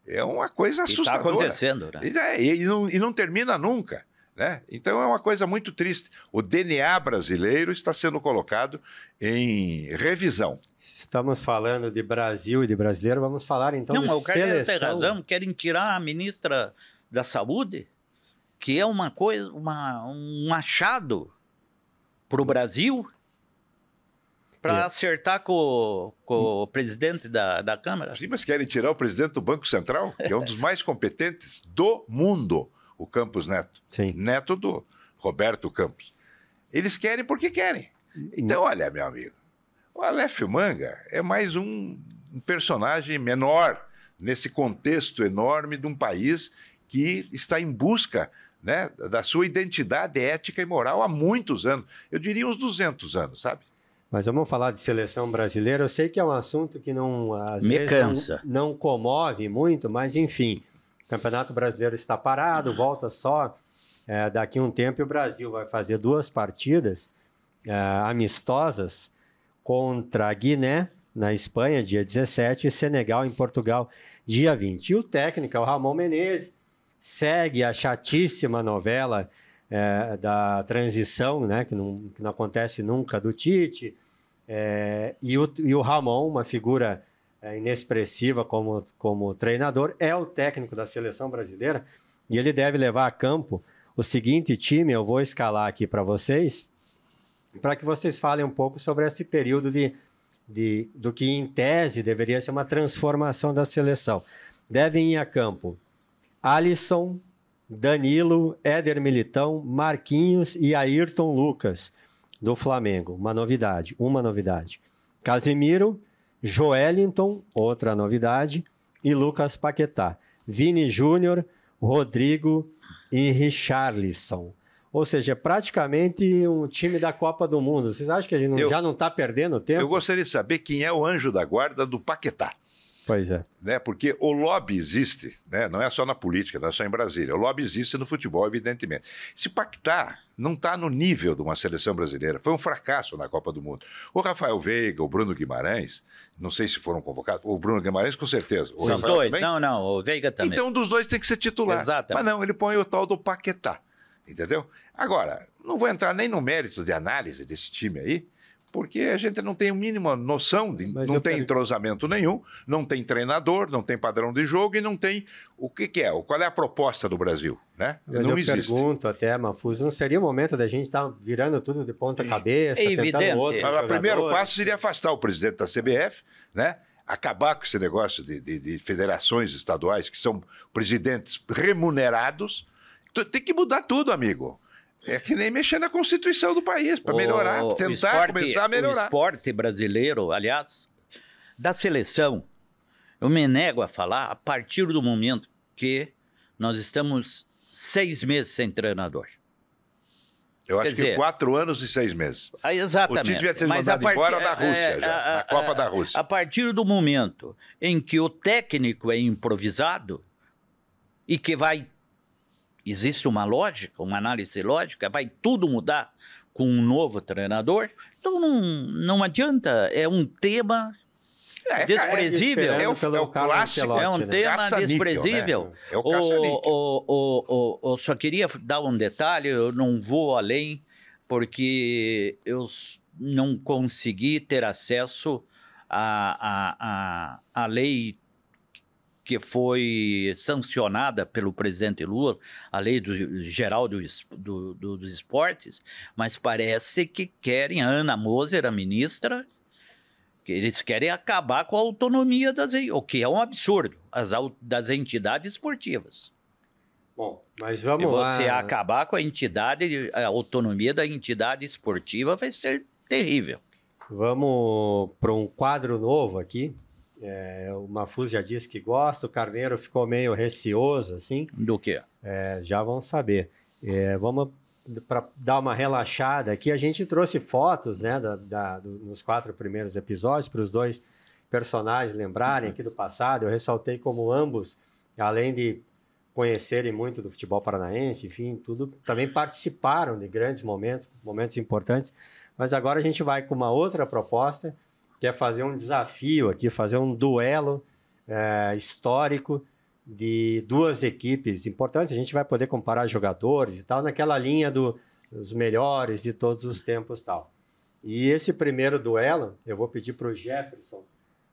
É uma coisa assustadora. Está acontecendo, né? E não termina nunca. Né? Então é uma coisa muito triste. O DNA brasileiro está sendo colocado em revisão. Estamos falando de Brasil e de brasileiro, vamos falar então de seleção. Não, o Carneiro tem razão, querem tirar a ministra da Saúde, que é uma coisa, um achado para o Brasil, para acertar com o presidente da Câmara. Sim, mas querem tirar o presidente do Banco Central, que é um dos mais competentes do mundo, o Campos Neto. Sim. Neto do Roberto Campos. Eles querem porque querem. Então, olha, meu amigo, o Aleph Manga é mais um personagem menor nesse contexto enorme de um país que está em busca, né, da sua identidade ética e moral há muitos anos. Eu diria uns 200 anos, sabe? Mas vamos falar de seleção brasileira. Eu sei que é um assunto que às vezes cansa. Não comove muito, mas enfim, o Campeonato Brasileiro está parado, volta só daqui a um tempo o Brasil vai fazer 2 partidas amistosas contra a Guiné, na Espanha, dia 17, e Senegal, em Portugal, dia 20. E o técnico é o Ramon Menezes, segue a chatíssima novela da transição, né, que não acontece nunca, do Tite, e o Ramon, uma figura inexpressiva como treinador, é o técnico da seleção brasileira, e ele deve levar a campo o seguinte time, eu vou escalar aqui para vocês, para que vocês falem um pouco sobre esse período do que, em tese, deveria ser uma transformação da seleção. Devem ir a campo Alisson, Danilo, Éder Militão, Marquinhos e Ayrton Lucas, do Flamengo. Uma novidade. Casemiro, Joelinton, outra novidade, e Lucas Paquetá. Vini Júnior, Rodrigo e Richarlison. Ou seja, é praticamente um time da Copa do Mundo. Vocês acham que a gente já não está perdendo tempo? Eu gostaria de saber quem é o anjo da guarda do Paquetá. Pois é. Né? Porque o lobby existe, né? Não é só na política, não é só em Brasília. O lobby existe no futebol, evidentemente. Esse Paquetá não está no nível de uma seleção brasileira. Foi um fracasso na Copa do Mundo. O Rafael Veiga, o Bruno Guimarães, não sei se foram convocados. O Bruno Guimarães, com certeza. Os dois? Também? Não, o Veiga também. Então, um dos dois tem que ser titular. Exatamente. Mas não, ele põe o tal do Paquetá. Entendeu? Agora, não vou entrar nem no mérito de análise desse time aí, porque a gente não tem a mínima noção, não tem entrosamento nenhum, não tem treinador, não tem padrão de jogo e não tem o que é, qual é a proposta do Brasil, né? Mas não existe. Pergunto até, Mafuz, não seria o momento da gente estar virando tudo de ponta cabeça, tentando outro? Mas o primeiro passo seria afastar o presidente da CBF, né? Acabar com esse negócio de federações estaduais que são presidentes remunerados. Tem que mudar tudo, amigo. É que nem mexer na Constituição do país para melhorar, tentar começar a melhorar. O esporte brasileiro, aliás, da seleção, eu me nego a falar a partir do momento que nós estamos 6 meses sem treinador. Eu acho que 4 anos e 6 meses. Exatamente. O Tite devia ter mandado embora da Rússia, na Copa da Rússia. A partir do momento em que o técnico é improvisado e que existe uma lógica, uma análise lógica, vai tudo mudar com um novo treinador, então não adianta, é um tema desprezível. É o clássico. É um tema desprezível. Né? É o caça-níquel. Eu só queria dar um detalhe, eu não vou além, porque eu não consegui ter acesso à lei que foi sancionada pelo presidente Lula, a lei geral dos esportes, mas parece que querem, a Ana Moser, a ministra, que eles querem acabar com a autonomia o que é um absurdo, das entidades esportivas. Bom, mas vamos lá. Você acabar com a autonomia da entidade esportiva vai ser terrível. Vamos para um quadro novo aqui. O Mafuz já disse que gosta, o Carneiro ficou meio receoso, assim. Do quê? Já vão saber. Vamos, para dar uma relaxada aqui, a gente trouxe fotos, né, nos 4 primeiros episódios, para os 2 personagens lembrarem aqui do passado. Eu ressaltei como ambos, além de conhecerem muito do futebol paranaense, enfim, tudo, também participaram de grandes momentos importantes. Mas agora a gente vai com uma outra proposta, que é fazer um desafio aqui, fazer um duelo histórico de 2 equipes importantes. A gente vai poder comparar jogadores e tal, naquela linha dos melhores de todos os tempos e tal. E esse primeiro duelo, eu vou pedir para o Jefferson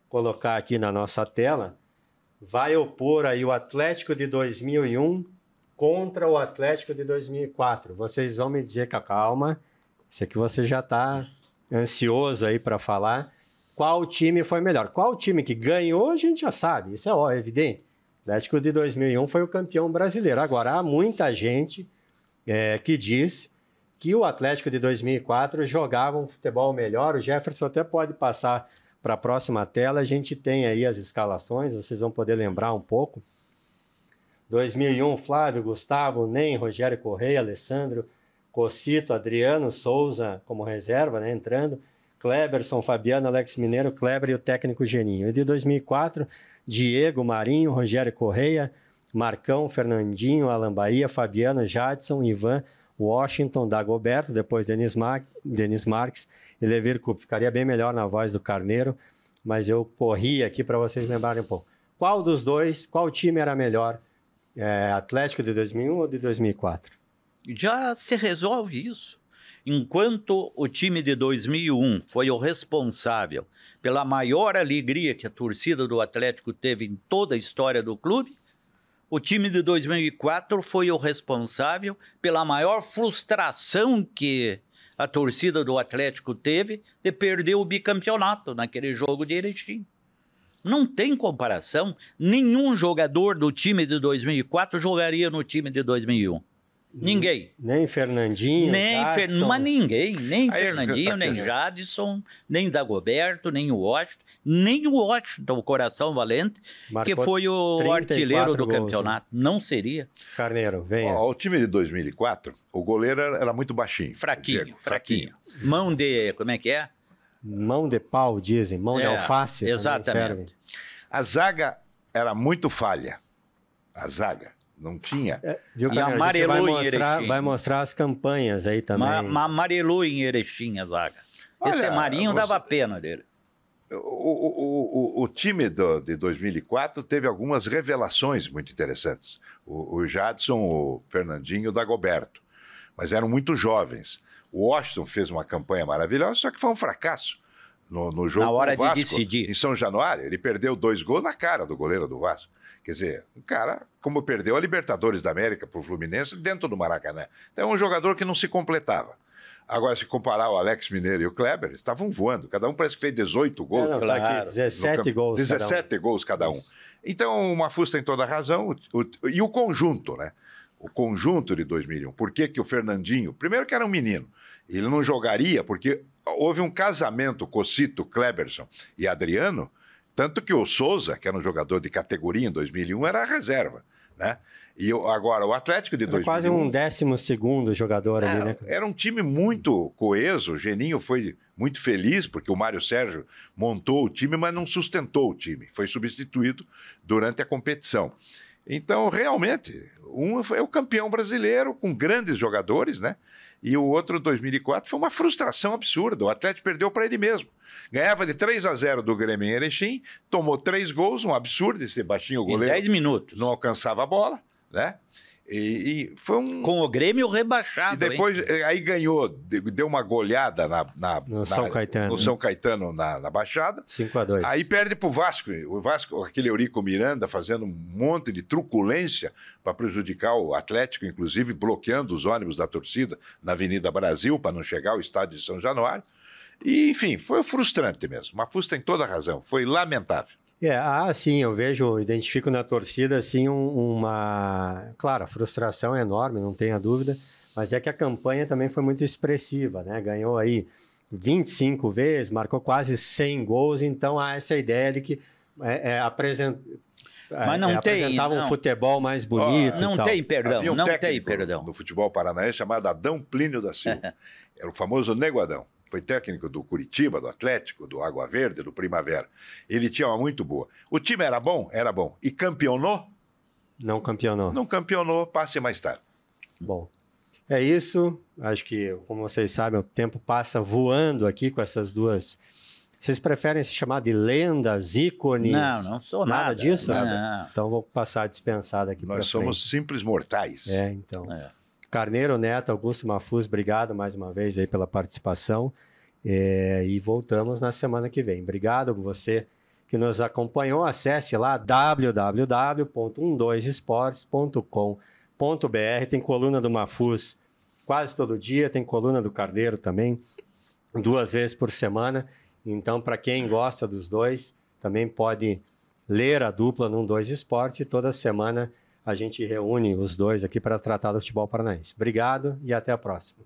colocar aqui na nossa tela, vai opor aí o Atlético de 2001 contra o Atlético de 2004. Vocês vão me dizer com calma, isso aqui você já está ansioso aí para falar. Qual time foi melhor? Qual time que ganhou, a gente já sabe, isso é evidente. O Atlético de 2001 foi o campeão brasileiro. Agora, há muita gente que diz que o Atlético de 2004 jogava um futebol melhor. O Jefferson até pode passar para a próxima tela. A gente tem aí as escalações, vocês vão poder lembrar um pouco. 2001, Flávio, Gustavo, Nem, Rogério Correia, Alessandro, Cocito, Adriano, Souza como reserva, né, entrando. Kleberson, Fabiano, Alex Mineiro, Kleber e o técnico Geninho. E de 2004, Diego, Marinho, Rogério Correia, Marcão, Fernandinho, Alan Bahia, Fabiano, Jadson, Ivan, Washington, Dagoberto, depois Denis Marques e Levir Coupe. Ficaria bem melhor na voz do Carneiro, mas eu corri aqui para vocês lembrarem um pouco. Qual dos dois, qual time era melhor? Atlético de 2001 ou de 2004? Já se resolve isso. Enquanto o time de 2001 foi o responsável pela maior alegria que a torcida do Atlético teve em toda a história do clube, o time de 2004 foi o responsável pela maior frustração que a torcida do Atlético teve de perder o bicampeonato naquele jogo de Erechim. Não tem comparação. Nenhum jogador do time de 2004 jogaria no time de 2001. Ninguém. Nem Fernandinho, Mas ninguém. Nem Aí, Fernandinho, nem Jadson, nem Dagoberto, nem o Washington, o coração valente, Marcou que foi o artilheiro do gols, campeonato. Não seria. Carneiro, venha. O time de 2004, o goleiro era muito baixinho. Fraquinho. Mão de... Como é que é? Mão de pau, dizem. Mão de alface. Exatamente. A zaga era muito falha. A zaga. Não tinha. Viu, E Carneiro? amarelou A gente vai mostrar as campanhas aí também. Amarelou em Erechim a zaga. Olha, Esse Marinho dava pena dele. O time de 2004 teve algumas revelações muito interessantes. O Jadson, o Fernandinho, o Dagoberto. Mas eram muito jovens. O Washington fez uma campanha maravilhosa, só que foi um fracasso. No jogo Na hora com o Vasco, de decidir. em São Januário, ele perdeu 2 gols na cara do goleiro do Vasco. Quer dizer, o cara, como perdeu a Libertadores da América para o Fluminense dentro do Maracanã. Então é um jogador que não se completava. Agora, se comparar o Alex Mineiro e o Kleber, eles estavam voando. Cada um parece que fez 18 gols. Não, Claro. tá aqui, 17 gols 17 gols cada um. Então, o Mafuz tem toda a razão. E o conjunto, né? O conjunto de 2001. Por que o Fernandinho... Primeiro que era um menino. Ele não jogaria porque houve um casamento Cocito, Kleberson e Adriano, tanto que o Souza, que era um jogador de categoria em 2001, era a reserva, né? E agora, o Atlético de 2001... Quase um 12º jogador ali, né? Era um time muito coeso, o Geninho foi muito feliz, porque o Mário Sérgio montou o time, mas não sustentou o time. Foi substituído durante a competição. Então, realmente, um foi o campeão brasileiro, com grandes jogadores, né? E o outro, 2004, foi uma frustração absurda. O Atlético perdeu para ele mesmo. Ganhava de 3-0 do Grêmio em Erechim, tomou 3 gols, um absurdo, esse baixinho goleiro. Em 10 minutos. Não alcançava a bola, né? E foi um... Com o Grêmio rebaixado. E depois, aí ganhou, deu uma goleada no São Caetano. No São Caetano, na Baixada. 5-2. Aí perde pro Vasco. O Vasco, aquele Eurico Miranda, fazendo um monte de truculência para prejudicar o Atlético, inclusive bloqueando os ônibus da torcida na Avenida Brasil para não chegar ao estádio de São Januário. E, enfim, foi frustrante mesmo. O Mafuz tem toda a razão. Foi lamentável. Sim, eu identifico na torcida, assim, Claro, a frustração é enorme, não tenha dúvida, mas é que a campanha também foi muito expressiva, né? Ganhou aí 25 vezes, marcou quase 100 gols, então há essa ideia de que apresentava um futebol mais bonito. Não tem perdão, Havia um não técnico tem perdão. no futebol paranaense chamado Adão Plínio da Silva. Era o famoso Nego Adão. Foi técnico do Curitiba, do Atlético, do Água Verde, do Primavera. Ele tinha uma muito boa. O time era bom? Era bom. E campeonou? Não campeonou. Não campeonou, passe mais tarde. Bom, é isso. Acho que, como vocês sabem, o tempo passa voando aqui com essas duas... Vocês preferem se chamar de lendas, ícones? Não sou nada. Nada disso? Não. Então vou passar dispensado aqui para Nós somos simples mortais. Então... Carneiro, Neto, Augusto Mafuz, obrigado mais uma vez aí pela participação e voltamos na semana que vem. Obrigado a você que nos acompanhou. Acesse lá www.12esportes.com.br. Tem coluna do Mafuz quase todo dia, tem coluna do Carneiro também, 2 vezes por semana. Então, para quem gosta dos dois, também pode ler a dupla no 12 Esportes e toda semana a gente reúne os dois aqui para tratar do futebol paranaense. Obrigado e até a próxima.